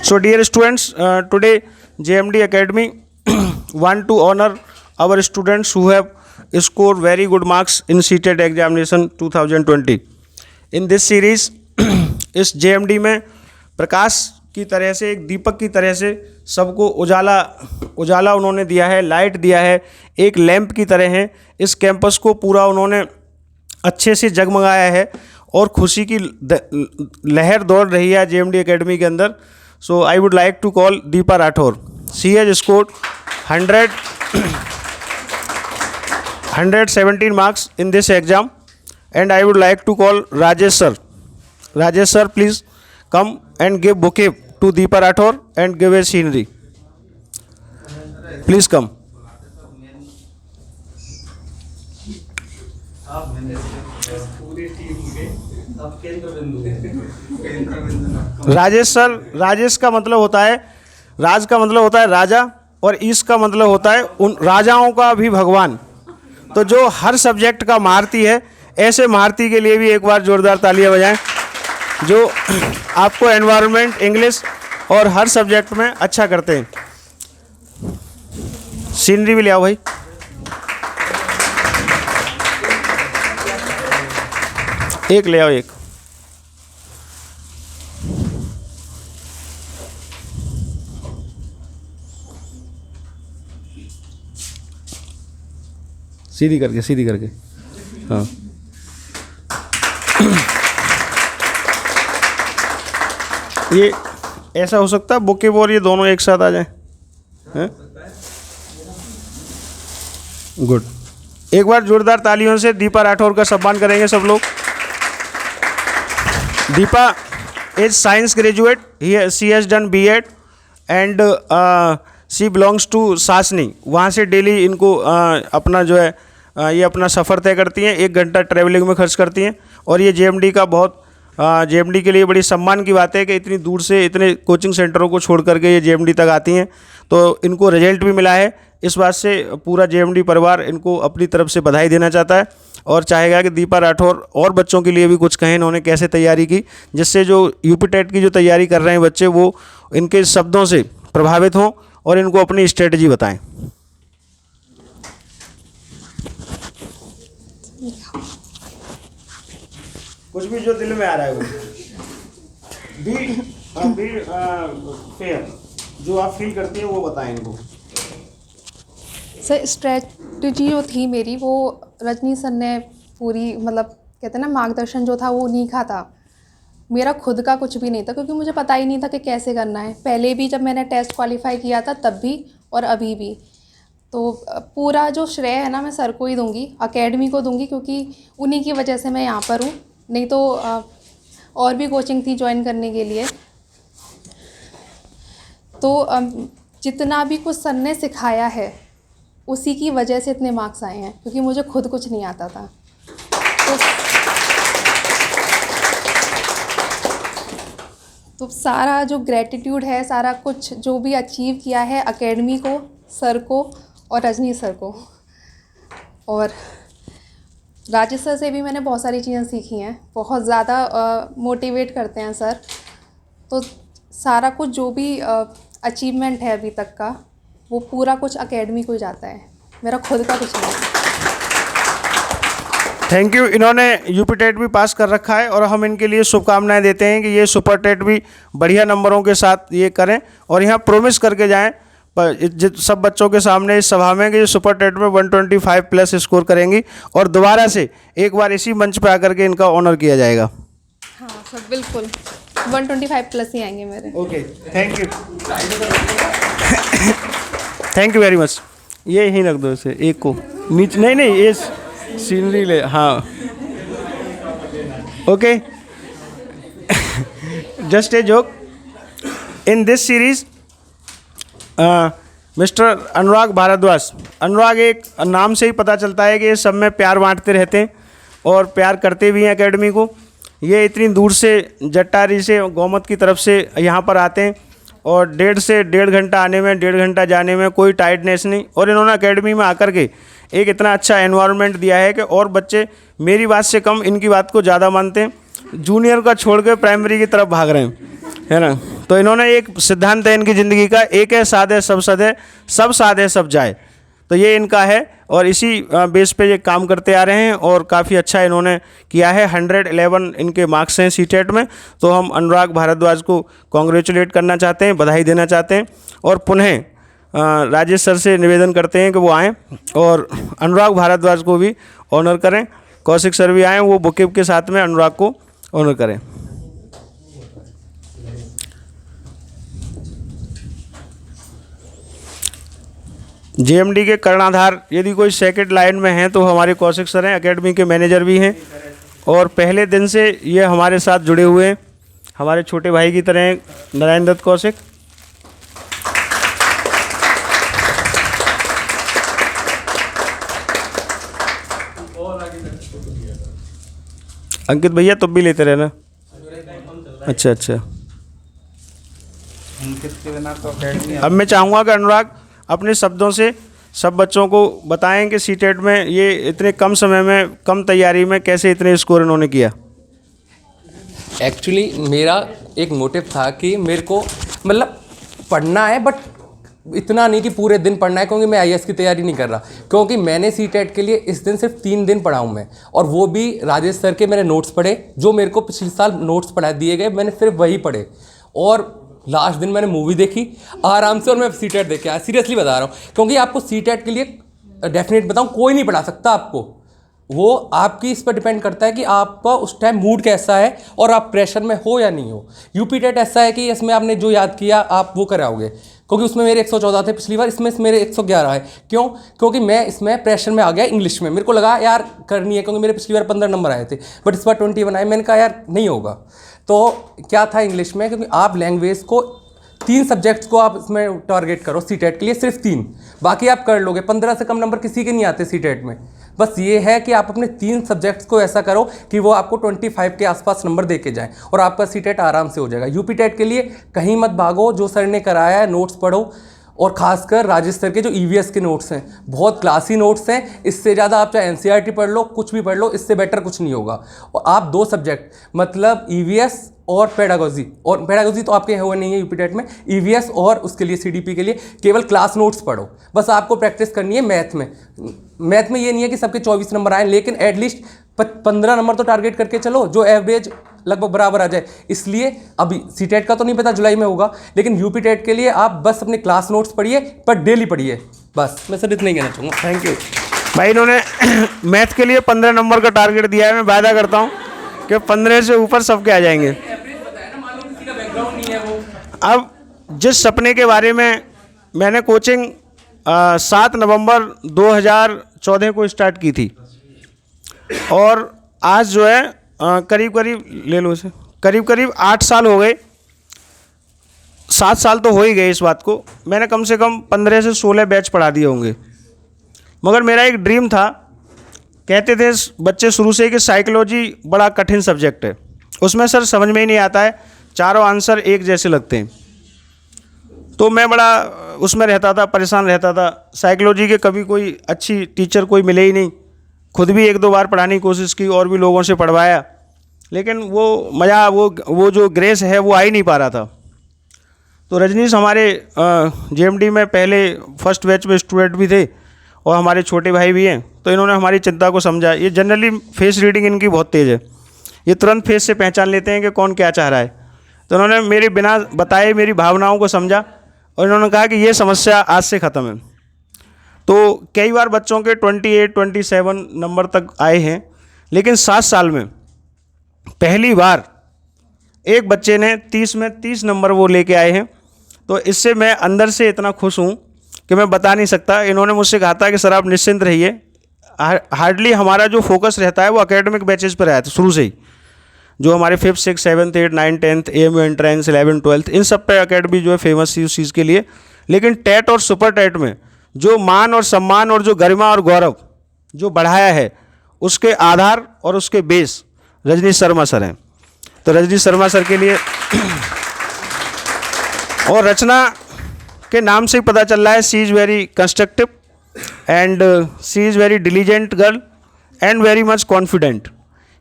So dear students, today JMD Academy want to honor our students who have scored very good marks in CTET examination 2020. In this series, इस JMD में प्रकाश की तरह से, एक दीपक की तरह से सबको उजाला उन्होंने दिया है, लाइट दिया है, एक लैंप की तरह है। इस कैंपस को पूरा उन्होंने अच्छे से जगमगाया है और खुशी की लहर दौड़ रही है JMD एकेडमी के अंदर। So I would like to call Deepa Rathore. She has scored 117 marks in this exam, and I would like to call Rajesh sir. Rajesh sir, please come and give bouquet to Deepa Rathore and give a scenery. Please come. Rajesh sir, Rajesh का मतलब होता है, राज का मतलब होता है राजा और ईश का मतलब होता है उन राजाओं का भी भगवान। तो जो हर सब्जेक्ट का महारथी है, ऐसे महारथी के लिए भी एक बार जोरदार तालियां बजाएं, जो आपको एनवायरनमेंट, इंग्लिश और हर सब्जेक्ट में अच्छा करते हैं। सीनरी भी ले आओ भाई। एक ले आओ, एक। सीधी करके हाँ। ये ऐसा हो सकता है बुके और ये दोनों एक साथ आ जाएं, हैं? गुड। एक बार जोरदार तालियों से दीपा राठौर का सम्मान करेंगे सब लोग। Deepa is science graduate, she has done B.Ed and she belongs to Sasni. वहाँ से डेली इनको अपना जो है ये अपना सफ़र तय करती हैं, 1 घंटा ट्रैवलिंग में खर्च करती हैं। और ये JMD का बहुत JMD के लिए बड़ी सम्मान की बात है कि इतनी दूर से, इतने कोचिंग सेंटरों को छोड़ करके ये JMD तक आती हैं। तो इनको रिजल्ट भी मिला है, इस बात से पूरा JMD परिवार इनको अपनी तरफ से बधाई देना चाहता है और चाहेगा कि दीपा राठौर और बच्चों के लिए भी कुछ कहें, इन्होंने कैसे तैयारी की, जिससे जो UP-TET की जो तैयारी कर रहे हैं बच्चे, वो इनके शब्दों से प्रभावित हों और इनको अपनी स्ट्रेटजी बताएं। कुछ भी जो दिल में आ रहा है वो बी फेयर, जो आप फील करती हैं वो बताएं इनको। सर, स्ट्रेटजी जो थी मेरी, वो रजनी सर ने पूरी, मतलब कहते हैं ना, मार्गदर्शन जो था वो नीखा था। मेरा खुद का कुछ भी नहीं था, क्योंकि मुझे पता ही नहीं था कि कैसे करना है। पहले भी जब मैंने टेस्ट क्वालिफाई किया था तब भी और अभी भी। तो पूरा जो श्रेय है ना, मैं सर को ही दूंगी, एकेडमी को दूंगी, क्योंकि उन्हीं की वजह से मैं यहाँ पर हूँ। नहीं तो और भी कोचिंग थी ज्वाइन करने के लिए। तो जितना भी कुछ सर ने सिखाया है उसी की वजह से इतने मार्क्स आए हैं, क्योंकि मुझे खुद कुछ नहीं आता था। तो सारा जो ग्रेटिट्यूड है, सारा कुछ जो भी अचीव किया है, एकेडमी को, सर को और रजनी सर को। और राजेश सर से भी मैंने बहुत सारी चीज़ें सीखी हैं। बहुत ज़्यादा मोटिवेट करते हैं सर। तो सारा कुछ जो भी अचीवमेंट है अभी तक का, वो पूरा कुछ एकेडमी को ही जाता है, मेरा खुद का कुछ नहीं। Thank you. इन्होंने UP-TET भी पास कर रखा है और हम इनके लिए शुभकामनाएं देते हैं कि ये सुपर-टेट भी बढ़िया नंबरों के साथ ये करें और यहाँ प्रोमिस करके जाएं सब बच्चों के सामने इस सभा में कि ये सुपर-टेट में 125+ स्कोर करेंगी और दोबारा से एक बार इसी मंच पे आकर के इनका ऑनर किया जाएगा। हाँ सर, बिल्कुल 125+ ही आएंगे मेरे। Okay, thank you. Thank you very much. ये यहीं रख दो इसे, एक को नीचे, नहीं ये सीनरी ले, हाँ। Okay, just a joke. In this series mister Anurag Bharadwaj, Anurag एक नाम से ही पता चलता है कि ये सब में प्यार बांटते रहते हैं और प्यार करते भी हैं एकेडमी को। ये इतनी दूर से जट्टारी से, गोमत की तरफ से यहाँ पर आते हैं और 1.5 से 1.5 घंटा आने में, 1.5 घंटा जाने में कोई टाइटनेस नहीं। और इन्होंने एकेडमी में आकर के एक इतना अच्छा एनवायरनमेंट दिया है कि और बच्चे मेरी बात से कम इनकी बात को ज़्यादा मानते हैं। जूनियर का छोड़ के प्राइमरी की तरफ भाग रहे हैं, है ना। तो इन्होंने एक सिद्धांत है इनकी ज़िंदगी का, एक है साधे सब सधे, सब साधे सब जाए। तो ये इनका है और इसी बेस पे ये काम करते आ रहे हैं और काफ़ी अच्छा इन्होंने किया है। 111 इनके मार्क्स हैं सीटेट में। तो हम अनुराग भारद्वाज को कॉन्ग्रेचुलेट करना चाहते हैं, बधाई देना चाहते हैं और पुनः राजेश सर से निवेदन करते हैं कि वो आएँ और अनुराग भारद्वाज को भी ऑनर करें। कौशिक सर भी आएँ, वो बुके के साथ में अनुराग को ऑनर करें। जेएमडी के कर्णाधार यदि कोई सेकंड लाइन में हैं तो हमारे कौशिक सर हैं, एकेडमी के मैनेजर भी हैं और पहले दिन से ये हमारे साथ जुड़े हुए हैं, हमारे छोटे भाई की तरह नारायण दत्त कौशिक। अंकित भैया तुम भी लेते रहना। अच्छा अच्छा। अब मैं चाहूँगा कि अनुराग अपने शब्दों से सब बच्चों को बताएं कि सीटेट में ये इतने कम समय में, कम तैयारी में कैसे इतने स्कोर इन्होंने किया। एक्चुअली मेरा एक मोटिव था कि मेरे को मतलब पढ़ना है, बट इतना नहीं कि पूरे दिन पढ़ना है, क्योंकि मैं आईएएस की तैयारी नहीं कर रहा। क्योंकि मैंने सीटेट के लिए इस दिन सिर्फ 3 दिन पढ़ा हूँ मैं, और वो भी राजेश सर के मैंने नोट्स पढ़े, जो मेरे को पिछले साल नोट्स पढ़ा दिए गए, मैंने सिर्फ वही पढ़े। और लास्ट दिन मैंने मूवी देखी आराम से और मैं सीटेट देख के आया, सीरियसली बता रहा हूँ। क्योंकि आपको सीटेट के लिए डेफिनेट बताऊँ, कोई नहीं पढ़ा सकता आपको, वो आपकी इस पर डिपेंड करता है कि आपका उस टाइम मूड कैसा है और आप प्रेशर में हो या नहीं हो। यूपी टेट ऐसा है कि इसमें आपने जो याद किया आप वो कराओगे, क्योंकि उसमें मेरे 114 थे पिछली बार, इसमें मेरे 111 है। क्यों? क्योंकि मैं इसमें प्रेशर में आ गया इंग्लिश में, मेरे को लगा यार करनी है, क्योंकि मेरे पिछली बार 15 नंबर आए थे, बट इस बार 21 आए। मैंने कहा यार नहीं होगा। तो क्या था इंग्लिश में, क्योंकि आप लैंग्वेज को 3 सब्जेक्ट्स को आप इसमें टारगेट करो सीटेट के लिए, सिर्फ 3, बाकी आप कर लोगे। 15 से कम नंबर किसी के नहीं आते सीटेट में। बस ये है कि आप अपने 3 सब्जेक्ट्स को ऐसा करो कि वो आपको 25 के आसपास नंबर दे के जाएँ और आपका सीटेट आराम से हो जाएगा। यूपी टेट के लिए कहीं मत भागो, जो सर ने कराया है नोट्स पढ़ो, और खासकर राजेश सर के जो ईवीएस के नोट्स हैं बहुत क्लासी नोट्स हैं। इससे ज़्यादा आप चाहे एनसीईआरटी पढ़ लो, कुछ भी पढ़ लो, इससे बेटर कुछ नहीं होगा। और आप 2 सब्जेक्ट मतलब ईवीएस और पेडागोजी, और पेडागोजी तो आपके हुए नहीं है यूपी टेट में, ईवीएस और उसके लिए सीडीपी के लिए केवल क्लास नोट्स पढ़ो। बस आपको प्रैक्टिस करनी है मैथ में। मैथ में ये नहीं है कि सबके 24 नंबर आए, लेकिन एटलीस्ट 15 नंबर तो टारगेट करके चलो, जो एवरेज लगभग बराबर आ जाए। इसलिए अभी सीटेट का तो नहीं पता जुलाई में होगा, लेकिन यूपी टेट के लिए आप बस अपने क्लास नोट्स पढ़िए, पर डेली पढ़िए। बस मैं सर इतना ही कहना चाहूँगा। थैंक यू भाई। इन्होंने मैथ के लिए 15 नंबर का टारगेट दिया है। मैं वादा करता हूँ कि 15 से ऊपर सबके आ जाएंगे। अब जिस सपने के बारे में मैंने कोचिंग 7 नवंबर 2014 को स्टार्ट की थी, और आज जो है करीब करीब ले लो इसे, करीब करीब 8 साल हो गए, 7 साल तो हो ही गए इस बात को। मैंने कम से कम 15 से 16 बैच पढ़ा दिए होंगे। मगर मेरा एक ड्रीम था, कहते थे बच्चे शुरू से कि साइकोलॉजी बड़ा कठिन सब्जेक्ट है, उसमें सर समझ में ही नहीं आता है, चारों आंसर एक जैसे लगते हैं। तो मैं बड़ा उसमें रहता था, परेशान रहता था। साइकोलॉजी के कभी कोई अच्छी टीचर कोई मिले ही नहीं। खुद भी 1-2 बार पढ़ाने की कोशिश की और भी लोगों से पढ़वाया, लेकिन वो मज़ा, वो जो ग्रेस है वो आ ही नहीं पा रहा था। तो रजनीश हमारे जेएमडी में पहले फर्स्ट बैच में स्टूडेंट भी थे और हमारे छोटे भाई भी हैं, तो इन्होंने हमारी चिंता को समझा। ये जनरली फेस रीडिंग इनकी बहुत तेज़ है, ये तुरंत फेस से पहचान लेते हैं कि कौन क्या चाह रहा है। तो इन्होंने मेरे बिना बताए मेरी भावनाओं को समझा और इन्होंने कहा कि ये समस्या आज से ख़त्म है। तो कई बार बच्चों के 28-27 नंबर तक आए हैं, लेकिन 7 साल में पहली बार एक बच्चे ने 30 में 30 नंबर वो लेके आए हैं। तो इससे मैं अंदर से इतना खुश हूँ कि मैं बता नहीं सकता। इन्होंने मुझसे कहा था कि सर आप निश्चिंत रहिए, हार्डली हमारा जो फोकस रहता है वो एकेडमिक बैचेस पर रहता है शुरू से ही। जो हमारे 5th 6th 7th 8th 9th 10th AMU entrance 11th 12th इन सब पे एकेडमी जो है फेमस थी उस चीज़ के लिए। लेकिन टेट और सुपर टेट में जो मान और सम्मान और जो गरिमा और गौरव जो बढ़ाया है, उसके आधार और उसके बेस रजनीश शर्मा सर हैं। तो रजनीश शर्मा सर के लिए और रचना के नाम से ही पता चल रहा है, she is very constructive and she is very diligent girl and very much confident.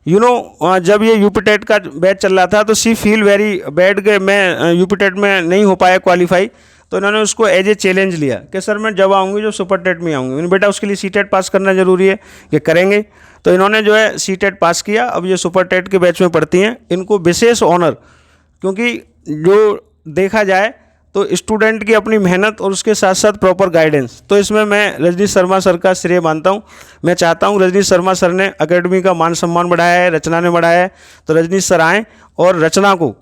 जब ये यूपी टेट का बैच चल रहा था तो सी फील वेरी बैड कि मैं यूपी टेट में नहीं हो पाया क्वालिफाई, तो इन्होंने उसको एज ए चैलेंज लिया कि सर मैं जब आऊँगी जो सुपर टेट में आऊँगी। बेटा उसके लिए सी टेट पास करना ज़रूरी है, ये करेंगे। तो इन्होंने जो है सी टेट पास किया, अब ये सुपर टेट के बैच में पढ़ती हैं। इनको विशेष ऑनर, क्योंकि जो देखा जाए तो स्टूडेंट की अपनी मेहनत और उसके साथ साथ प्रॉपर गाइडेंस, तो इसमें मैं रजनीश शर्मा सर का श्रेय मानता हूँ। मैं चाहता हूँ रजनीश शर्मा सर ने एकेडमी का मान सम्मान बढ़ाया है, रचना ने बढ़ाया है, तो रजनीश सर आएँ और रचना को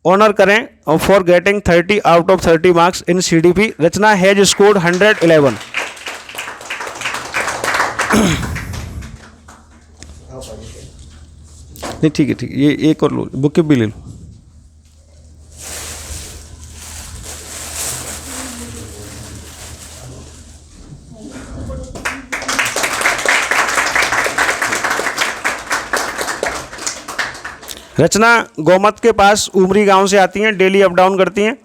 ऑनर करें और for getting 30 out of 30 marks in CDP। Rachna has scored 111। नहीं ठीक है, ठीक है, ये एक और लो, बुक भी ले लो। रचना गोमत के पास उमरी गांव से आती हैं, डेली अप डाउन करती हैं,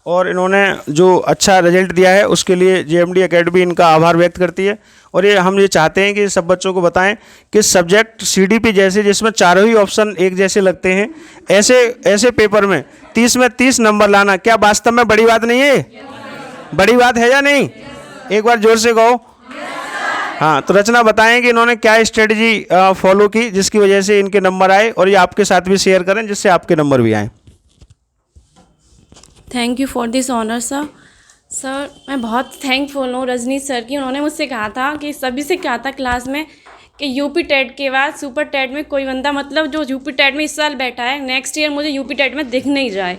और इन्होंने जो अच्छा रिजल्ट दिया है उसके लिए JMD एकेडमी इनका आभार व्यक्त करती है। और हम ये चाहते हैं कि सब बच्चों को बताएं कि सब्जेक्ट CDP जैसे, जिसमें चारों ही ऑप्शन एक जैसे लगते हैं, ऐसे पेपर में 30 में 30 नंबर लाना क्या वास्तव में बड़ी बात नहीं है? बड़ी बात है या नहीं? एक बार जोर से कहो। हाँ, तो रचना बताएं कि इन्होंने क्या स्ट्रेटजी फॉलो की जिसकी वजह से इनके नंबर आए, और ये आपके साथ भी शेयर करें जिससे आपके नंबर भी आए। Thank you for this honour sir. Sir मैं बहुत थैंकफुल हूँ रजनीश सर की। उन्होंने मुझसे कहा था कि सभी से कहा था क्लास में कि यूपी टेट के बाद सुपर टेट में कोई बंदा, मतलब जो यूपी टेट में इस साल बैठा है, नेक्स्ट ईयर मुझे यूपी टेट में दिख नहीं जाए।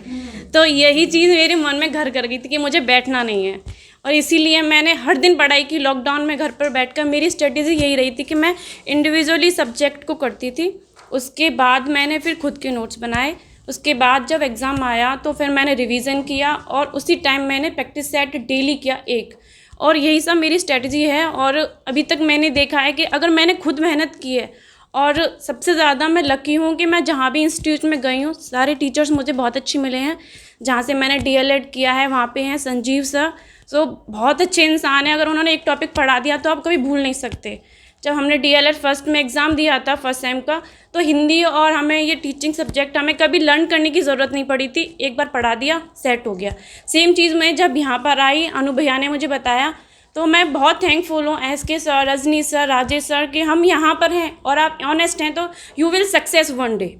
तो यही चीज़ मेरे मन में घर कर गई थी कि मुझे बैठना नहीं है, और इसीलिए मैंने हर दिन पढ़ाई की। लॉकडाउन में घर पर बैठकर मेरी स्ट्रेटेजी यही रही थी कि मैं इंडिविजुअली सब्जेक्ट को करती थी। उसके बाद मैंने फिर खुद के नोट्स बनाए। उसके बाद जब एग्ज़ाम आया तो फिर मैंने रिवीजन किया, और उसी टाइम मैंने प्रैक्टिस सेट डेली किया एक। और यही सब मेरी स्ट्रेटजी है। और अभी तक मैंने देखा है कि अगर मैंने खुद मेहनत की है, और सबसे ज़्यादा मैं लकी हूँ कि मैं जहाँ भी इंस्टीट्यूट में गई हूँ सारे टीचर्स मुझे बहुत अच्छे मिले हैं। जहाँ से मैंने DLED किया है वहाँ पे हैं संजीव सर, सो बहुत अच्छे इंसान हैं। अगर उन्होंने एक टॉपिक पढ़ा दिया तो आप कभी भूल नहीं सकते। जब हमने DLED फर्स्ट में एग्ज़ाम दिया था फर्स्ट सेम का, तो हिंदी और हमें ये टीचिंग सब्जेक्ट हमें कभी लर्न करने की ज़रूरत नहीं पड़ी थी, एक बार पढ़ा दिया सेट हो गया। सेम चीज़ मैं जब यहाँ पर आई, अनु भैया ने मुझे बताया, तो मैं बहुत थैंकफुल हूँ SK sir, Rajnish sir, Rajesh sir कि हम यहाँ पर हैं और आप ऑनेस्ट हैं तो you will success one day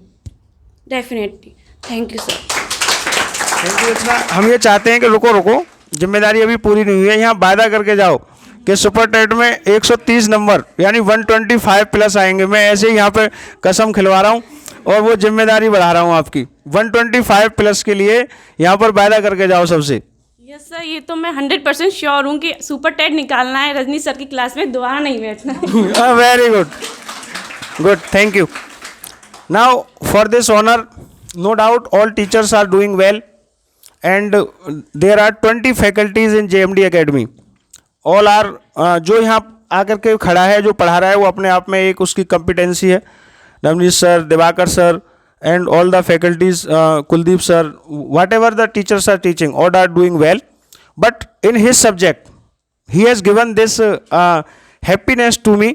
definitely. Thank you sir. Thank you Rachna. हम ये चाहते हैं कि रुको, जिम्मेदारी अभी पूरी नहीं हुई है। यहाँ वादा करके जाओ कि सुपर टेट में 130 नंबर यानी 125 प्लस आएंगे। मैं ऐसे ही यहाँ पे कसम खिलवा रहा हूँ और वो जिम्मेदारी बढ़ा रहा हूँ आपकी। 125 प्लस के लिए यहाँ पर वादा करके जाओ सबसे। यस सर, ये तो मैं 100% श्योर हूँ कि सुपर टेट निकालना है, रजनी सर की क्लास में दोबारा नहीं बैठना। Very good, thank you. Now for this honour, no doubt all teachers are doing well and there are 20 faculties in JMD academy. All are, जो यहाँ आकर के खड़ा है, जो पढ़ा रहा है, वो अपने आप में एक उसकी कॉम्पिटेंसी है। Ramneesh sir, Diwakar sir and all the faculties, Kuldeep sir, whatever the teachers are teaching, all are doing well, but in his subject he has given this happiness to me।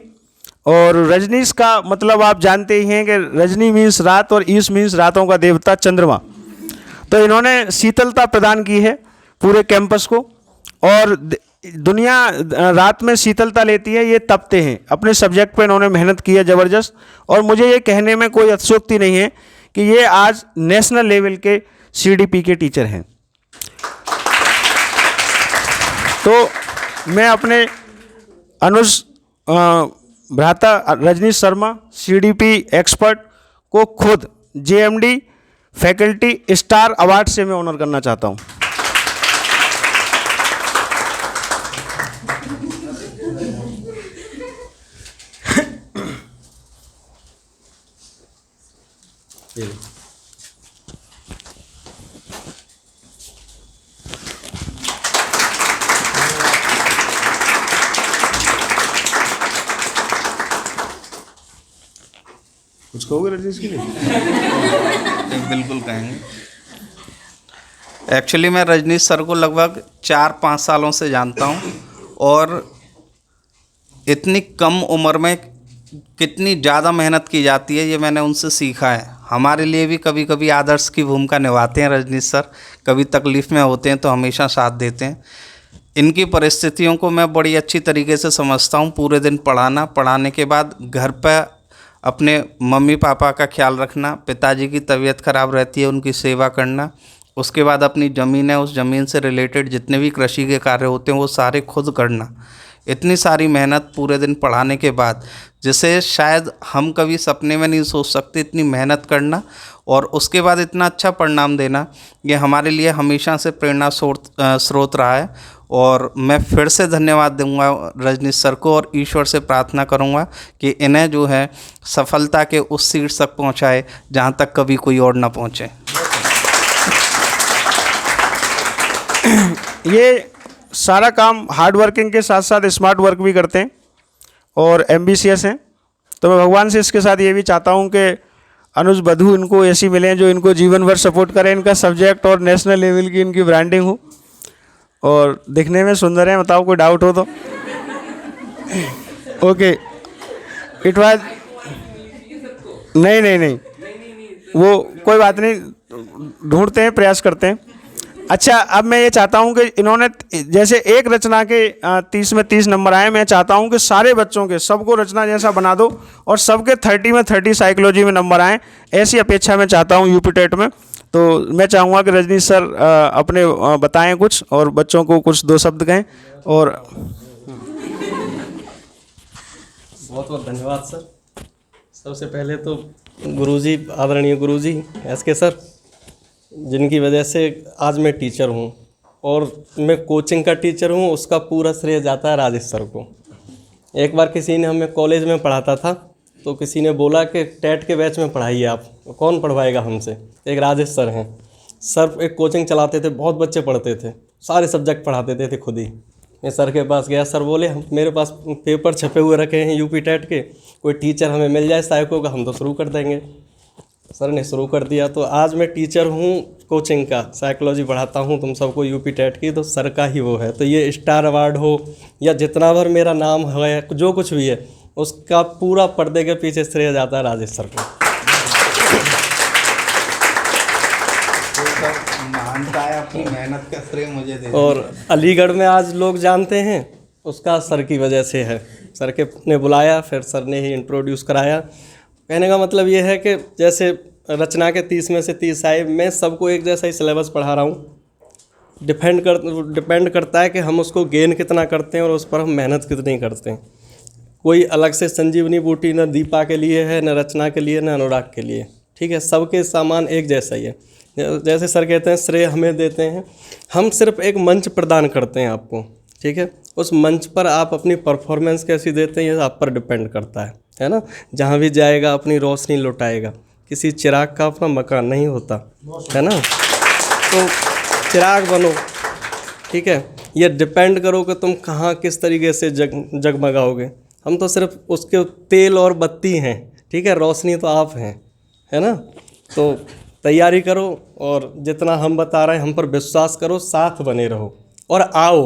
और रजनीश का मतलब आप जानते ही हैं कि रजनी मीन्स रात और ईश मीन्स रातों का देवता चंद्रमा। तो इन्होंने शीतलता प्रदान की है पूरे कैंपस को, और दुनिया रात में शीतलता लेती है, ये तपते हैं। अपने सब्जेक्ट पे इन्होंने मेहनत की है ज़बरदस्त, और मुझे ये कहने में कोई अतिशयोक्ति नहीं है कि ये आज नेशनल लेवल के CDP के टीचर हैं। तो मैं अपने अनुज भ्राता रजनीश शर्मा CDP एक्सपर्ट को खुद JMD फैकल्टी स्टार अवार्ड से मैं ऑनर करना चाहता हूँ। कुछ कहोगे रजनीश के लिए? बिल्कुल कहेंगे। एक्चुअली मैं रजनीश सर को लगभग 4-5 सालों से जानता हूं, और इतनी कम उम्र में कितनी ज़्यादा मेहनत की जाती है ये मैंने उनसे सीखा है। हमारे लिए भी कभी कभी आदर्श की भूमिका निभाते हैं रजनीश सर। कभी तकलीफ़ में होते हैं तो हमेशा साथ देते हैं। इनकी परिस्थितियों को मैं बड़ी अच्छी तरीके से समझता हूँ। पूरे दिन पढ़ाने के बाद घर पर अपने मम्मी पापा का ख्याल रखना, पिताजी की तबीयत ख़राब रहती है उनकी सेवा करना, उसके बाद अपनी ज़मीन है उस ज़मीन से रिलेटेड जितने भी कृषि के कार्य होते हैं वो सारे खुद करना। इतनी सारी मेहनत पूरे दिन पढ़ाने के बाद, जिसे शायद हम कभी सपने में नहीं सोच सकते, इतनी मेहनत करना और उसके बाद इतना अच्छा परिणाम देना, ये हमारे लिए हमेशा से प्रेरणा स्रोत रहा है। और मैं फिर से धन्यवाद दूंगा रजनीश सर को और ईश्वर से प्रार्थना करूंगा कि इन्हें जो है सफलता के उस शीर्ष तक पहुंचाए जहां तक कभी कोई और ना पहुंचे। ये सारा काम हार्ड वर्किंग के साथ साथ स्मार्ट वर्क भी करते हैं और एम्बिशियस हैं। तो मैं भगवान से इसके साथ ये भी चाहता हूँ कि अनुज बधू इनको ऐसी मिलें जो इनको जीवन भर सपोर्ट करें, इनका सब्जेक्ट और नेशनल लेवल की इनकी ब्रांडिंग हो और दिखने में सुंदर है। बताओ कोई डाउट हो तो। ओके, इट वाज नहीं वो कोई बात नहीं, ढूंढते हैं, प्रयास करते हैं। अच्छा, अब मैं ये चाहता हूँ कि इन्होंने जैसे एक रचना के 30 में 30 नंबर आए, मैं चाहता हूँ कि सारे बच्चों के सबको रचना जैसा बना दो और सबके 30 में 30 साइकोलॉजी में नंबर आए, ऐसी अपेक्षा मैं चाहता हूँ यूपी टेट में। तो मैं चाहूँगा कि रजनीश सर अपने बताएं कुछ और बच्चों को कुछ 2 शब्द कहें। और बहुत बहुत धन्यवाद सर। सबसे पहले तो गुरुजी, आदरणीय गुरुजी SK सर, जिनकी वजह से आज मैं टीचर हूँ और मैं कोचिंग का टीचर हूँ, उसका पूरा श्रेय जाता है राजेश सर को। एक बार किसी ने, हमें कॉलेज में पढ़ाता था, तो किसी ने बोला कि टेट के बैच में पढ़ाइए आप, कौन पढ़वाएगा हमसे। एक राजेश सर हैं, सर एक कोचिंग चलाते थे, बहुत बच्चे पढ़ते थे, सारे सब्जेक्ट पढ़ाते थे खुद ही। मैं सर के पास गया, सर बोले मेरे पास पेपर छपे हुए रखे हैं यूपी टेट के, कोई टीचर हमें मिल जाए साइको का, हम तो शुरू कर देंगे। सर ने शुरू कर दिया, तो आज मैं टीचर हूँ कोचिंग का, साइकोलॉजी पढ़ाता हूँ तुम सबको यूपी टेट की, तो सर का ही वो है। तो ये स्टार अवार्ड हो या जितना भर मेरा नाम है, जो कुछ भी है, उसका पूरा पर्दे के पीछे श्रेय जाता है राजेश सर को। मानता है अपनी मेहनत का श्रेय मुझे दे। और अलीगढ़ में आज लोग जानते हैं, उसका सर की वजह से है। सर के ने बुलाया, फिर सर ने ही इंट्रोड्यूस कराया। कहने का मतलब ये है कि जैसे रचना के 30 में से 30 आए, मैं सबको एक जैसा ही सिलेबस पढ़ा रहा हूँ। डिपेंड करता है कि हम उसको गेन कितना करते हैं और उस पर हम मेहनत कितनी करते हैं। कोई अलग से संजीवनी बूटी न दीपा के लिए है, न रचना के लिए, न अनुराग के लिए, ठीक है। सबके सामान एक जैसा ही है। जैसे सर कहते हैं श्रेय हमें देते हैं, हम सिर्फ एक मंच प्रदान करते हैं आपको, ठीक है। उस मंच पर आप अपनी परफॉर्मेंस कैसी देते हैं ये आप पर डिपेंड करता है ना। जहाँ भी जाएगा अपनी रोशनी लुटाएगा, किसी चिराग का अपना मकान नहीं होता, है ना। तो चिराग बनो, ठीक है। ये डिपेंड करो कि तुम कहाँ किस तरीके से जगमगाओगे। हम तो सिर्फ उसके तेल और बत्ती हैं, ठीक है, रोशनी तो आप हैं, है ना। तो तैयारी करो और जितना हम बता रहे हैं हम पर विश्वास करो, साथ बने रहो और आओ।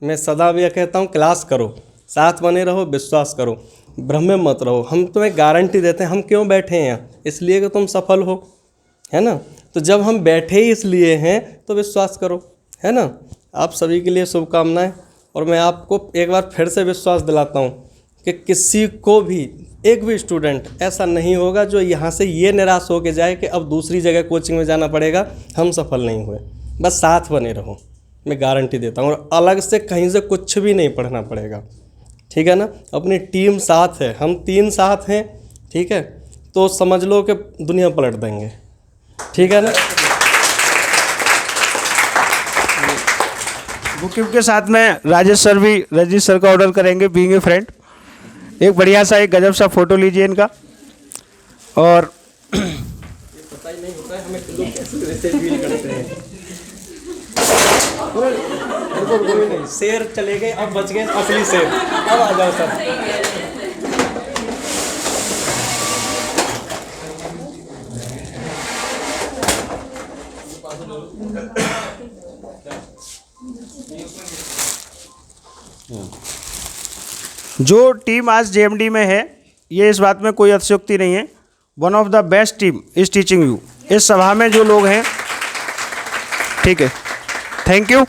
मैं सदा भी कहता हूँ क्लास करो, साथ बने रहो, विश्वास करो, भ्रम में मत रहो। हम तुम्हें गारंटी देते हैं, हम क्यों बैठे हैं यहाँ, इसलिए कि तुम सफल हो, है ना। तो जब हम बैठे ही इसलिए हैं तो विश्वास करो, है ना। आप सभी के लिए शुभकामनाएं। और मैं आपको एक बार फिर से विश्वास दिलाता हूँ कि किसी को भी, एक भी स्टूडेंट ऐसा नहीं होगा जो यहाँ से ये निराश हो के जाए कि अब दूसरी जगह कोचिंग में जाना पड़ेगा, हम सफल नहीं हुए। बस साथ बने रहो, मैं गारंटी देता हूँ। और अलग से कहीं से कुछ भी नहीं पढ़ना पड़ेगा, ठीक है ना। अपनी टीम साथ है, हम 3 साथ हैं, ठीक है। तो समझ लो कि दुनिया पलट देंगे, ठीक है ना। बुक के साथ में राजेश सर भी रजनीश सर का ऑर्डर करेंगे, बीइंग ए फ्रेंड। एक बढ़िया सा, एक गजब सा फोटो लीजिए इनका। और पता ही नहीं होता है हमें लोग कैसे फील करते हैं। नहीं, शेर चले गए, अब बच गए असली शेर। अब आ जाओ सर। जो टीम आज JMD में है ये इस बात में कोई अतिशयोक्ति नहीं है। One of the best team is teaching you. इस सभा में जो लोग हैं, ठीक है, थैंक यू।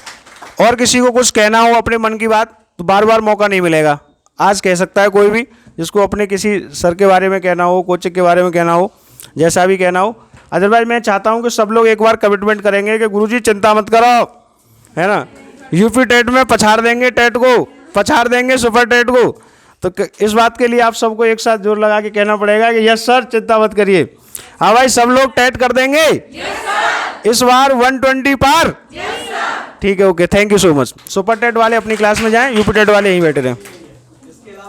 और किसी को कुछ कहना हो अपने मन की बात तो बार बार मौका नहीं मिलेगा, आज कह सकता है कोई भी, जिसको अपने किसी सर के बारे में कहना हो, कोच के बारे में कहना हो, जैसा भी कहना हो। अदरवाइज मैं चाहता हूँ कि सब लोग एक बार कमिटमेंट करेंगे कि गुरुजी चिंता मत करो, है ना, यूपी टेट में पछाड़ देंगे, टेट को पछाड़ देंगे, सुपर टेट को। तो इस बात के लिए आप सबको एक साथ जोर लगा के कहना पड़ेगा कि यस सर, चिंता मत करिए। हाँ भाई, सब लोग टेट कर देंगे इस बार 120 पार। ठीक है, okay, thank you so much. Super TET वाले अपनी क्लास में जाएं, यूपी टेट वाले यहीं बैठे रहें।